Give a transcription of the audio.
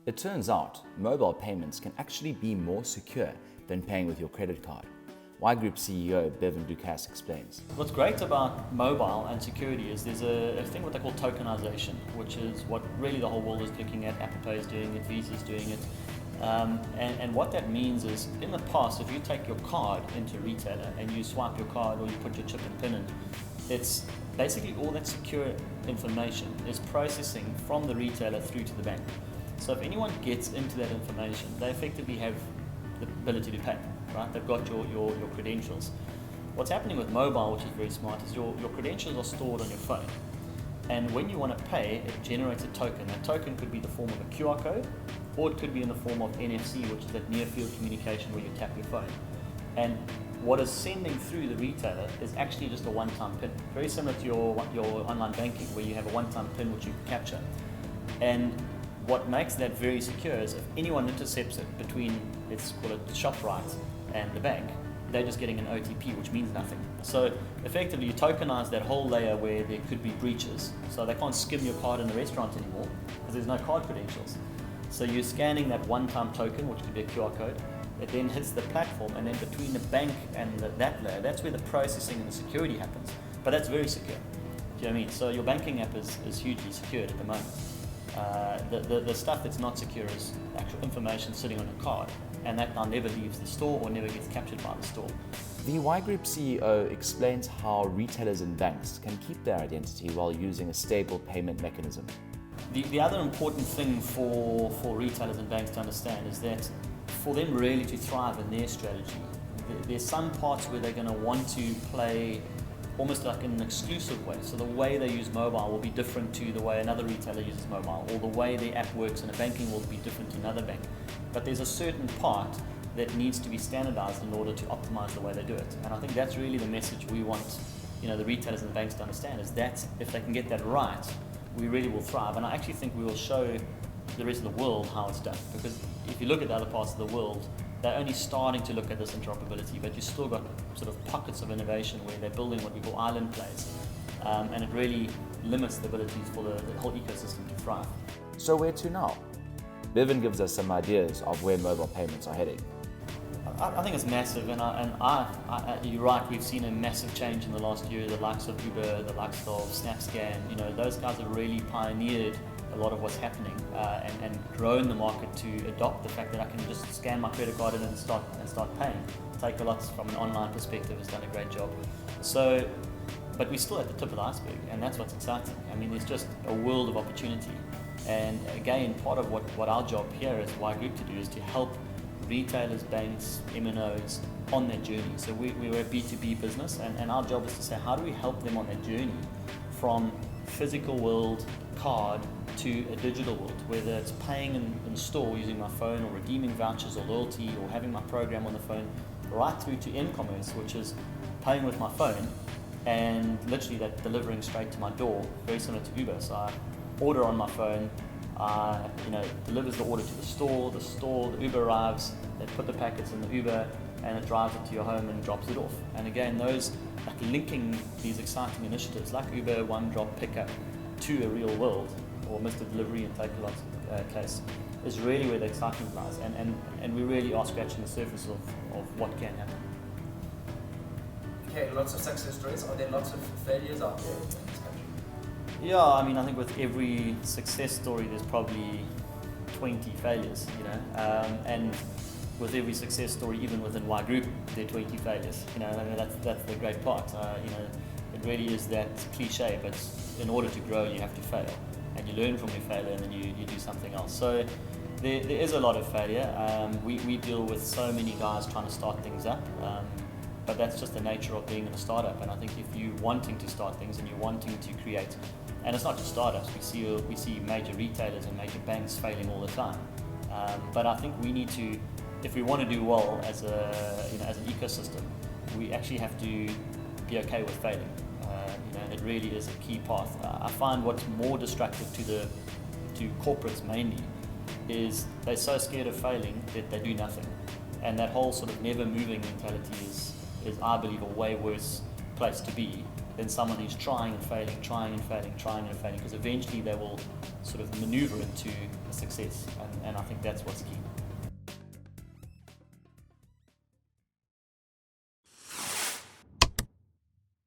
It turns out mobile payments can actually be more secure than paying with your credit card. WiGroup CEO Bevan Ducasse explains. What's great about mobile and security is there's a thing what they call tokenization, which is what really the whole world is looking at. Apple Pay is doing it, Visa is doing it. And what that means is, in the past, if you take your card into a retailer and you swipe your card or you put your chip and pin in, it's basically all that secure information is processing from the retailer through to the bank. So if anyone gets into that information, they effectively have the ability to pay, right? They've got your credentials. What's happening with mobile, which is very smart, is your credentials are stored on your phone. And when you want to pay, it generates a token. That token could be the form of a QR code, or it could be in the form of NFC, which is that near-field communication where you tap your phone. And what is sending through the retailer is actually just a one-time PIN, very similar to your online banking, where you have a one-time PIN which you can capture. And what makes that very secure is if anyone intercepts it between, let's call it ShopRite and the bank, they're just getting an OTP, which means nothing. So effectively you tokenize that whole layer where there could be breaches. So they can't skim your card in the restaurant anymore because there's no card credentials. So you're scanning that one-time token, which could be a QR code. It then hits the platform, and then between the bank and that layer, that's where the processing and the security happens. But that's very secure. Do you know what I mean? So your banking app is hugely secured at the moment. The stuff that's not secure is actual information sitting on a card, and that now never leaves the store or never gets captured by the store. The WiGroup CEO explains how retailers and banks can keep their identity while using a stable payment mechanism. The other important thing for retailers and banks to understand is that for them really to thrive in their strategy, there's some parts where they're going to want to play almost like in an exclusive way. So the way they use mobile will be different to the way another retailer uses mobile, or the way their app works in a banking will be different to another bank. But there's a certain part that needs to be standardized in order to optimize the way they do it. And I think that's really the message we want, the retailers and the banks to understand, is that if they can get that right, we really will thrive. And I actually think we will show the rest of the world how it's done. Because if you look at the other parts of the world, they're only starting to look at this interoperability, but you've still got sort of pockets of innovation where they're building what we call island plays. And it really limits the abilities for the whole ecosystem to thrive. So where to now? Bevan gives us some ideas of where mobile payments are heading. I think it's massive, and you're right, we've seen a massive change in the last year. The likes of Uber, the likes of SnapScan, those guys have really pioneered a lot of what's happening and grown the market to adopt the fact that I can just scan my credit card in and start paying. Takealots from an online perspective has done a great job. So, but we're still at the tip of the iceberg, and that's what's exciting. I mean, there's just a world of opportunity. And again, part of what our job here as WiGroup to do is to help retailers, banks, MNOs on their journey. So we're a B2B business, and our job is to say, how do we help them on their journey from physical world, card, to a digital world, whether it's paying in store using my phone, or redeeming vouchers or loyalty, or having my program on the phone, right through to m-commerce, which is paying with my phone and literally that delivering straight to my door, very similar to Uber. So I order on my phone, delivers the order to the store, the Uber arrives, they put the packets in the Uber, and it drives it to your home and drops it off. And again, those like linking these exciting initiatives like Uber One Drop Pickup to a real world, or Mr. Delivery and Takealot case, is really where the excitement lies, and we really are scratching the surface of what can happen. Okay, lots of success stories. Are there lots of failures out there in this country? Yeah, I mean, I think with every success story there's probably 20 failures, and with every success story, even within WiGroup, there are 20 failures. I mean, that's the great part. It really is that cliche, but in order to grow, you have to fail, and you learn from your failure, and then you do something else. So there is a lot of failure. We deal with so many guys trying to start things up, but that's just the nature of being in a startup. And I think if you're wanting to start things and you're wanting to create, and it's not just startups, we see major retailers and major banks failing all the time. But I think we need to, if we want to do well as an ecosystem, we actually have to be okay with failing. It really is a key path. I find what's more destructive to corporates mainly is they're so scared of failing that they do nothing, and that whole sort of never moving mentality is I believe a way worse place to be than someone who's trying and failing, because eventually they will sort of maneuver it to a success, and I think that's what's key.